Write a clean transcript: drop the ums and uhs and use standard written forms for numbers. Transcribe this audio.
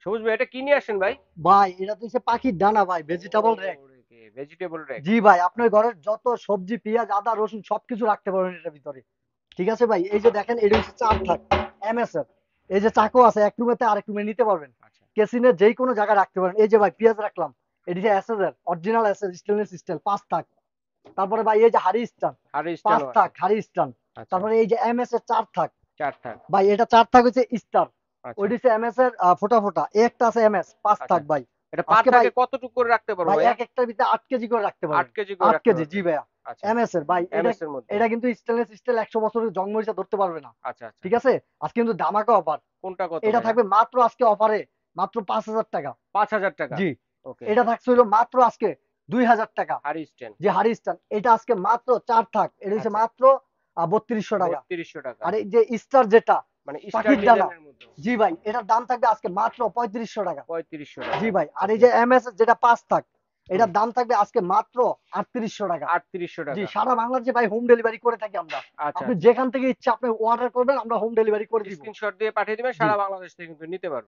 সবুজ ভাই এটা কি নিয়ে আসেন ভাই? ভাই এটা তো হচ্ছে পাখির দানা ভাই, ভেজিটেবল র্যাক। Vegetable rack. জি ভাই, আপনার ঘরের যত সবজি, পেঁয়াজ, আদা, রসুন সবকিছু রাখতে পারবেন এটার ভিতরে। ঠিক আছে ভাই, এই যে দেখেন এটা হচ্ছে 4 থাক এমএস এর। এই যে চাকু আছে, এক রুমেতে আরেক রুমে নিতে পারবেন। আচ্ছা কেসিনের যেই কোনো জায়গায় রাখতে পারেন। এই যে ভাই পেঁয়াজ রাখলাম, এটি যে এসএস এর অরিজিনাল এসএস স্টেনলেস স্টিল 5 থাক। তারপরে ভাই এই যে হাড়ি স্টান আর 5 স্টাইলও আছে। থাক হাড়ি স্টান। আচ্ছা তারপরে এই যে এমএস এর 4 থাক। চার থাক। ভাই এটা 4 থাক হচ্ছে স্টার। আচ্ছা ওইটি হচ্ছে এমএস এর ফোটা ফোটা। একটা আছে এমএস 5 আচ্ছা। থাক ভাই। এটা পার আজকে ভাই, থাকে কতটুকু করে রাখতে পারবো ভাই ভাইয়া? এক একটার ভিতরে 8 কেজি করে রাখতে 8 পারবেন। কেজি করে 8 রাখতে কেজি, জি পারবেন। ভাইয়া। আচ্ছা এমএস এর ভাই, এটা এমএস এর মধ্যে। এটা কিন্তু স্টেনলেস স্টিল 100 বছরের জং মরিচা ধরতে পারবে না। আচ্ছা আচ্ছা। ঠিক আছে। আজকে কিন্তু ধামাকা অফার। কোনটা কত এটা ভাইয়া? থাকবে মাত্র আজকে অফারে মাত্র 5,000 টাকা। 5,000 টাকা। জি। ওকে। এটা থাকছে হলো মাত্র আজকে 2,000 টাকা। আর স্ট্যান্ড। যে হারিস্টান এটা আজকে মাত্র 4 থাক, এটা হচ্ছে আচ্ছা মাত্র 3200 টাকা। 3200 টাকা। আর এই যে স্টার যেটা মানে স্টার পাখির ডানা, ডিজাইনের মধ্যে। জি ভাই, এটার দাম থাকবে আজকে মাত্র 3500 টাকা। 3500 টাকা। জি ভাই। আর এই ওকে। যে এমএস যেটা 5 থাক, হুম। এটার দাম থাকবে আজকে মাত্র 3800 টাকা। 3800 জি, টাকা। সারা বাংলাদেশে ভাই হোম ডেলিভারি করে থাকি আমরা। আচ্ছা আপনি আচ্ছা। যেখান থেকে ইচ্ছা আপনি অর্ডার করবেন, আমরা হোম ডেলিভারি করে দিব। স্ক্রিনশট দিয়ে পাঠিয়ে দিবেন, জি। সারা বাংলাদেশ থেকে কিন্তু নিতে পারবেন।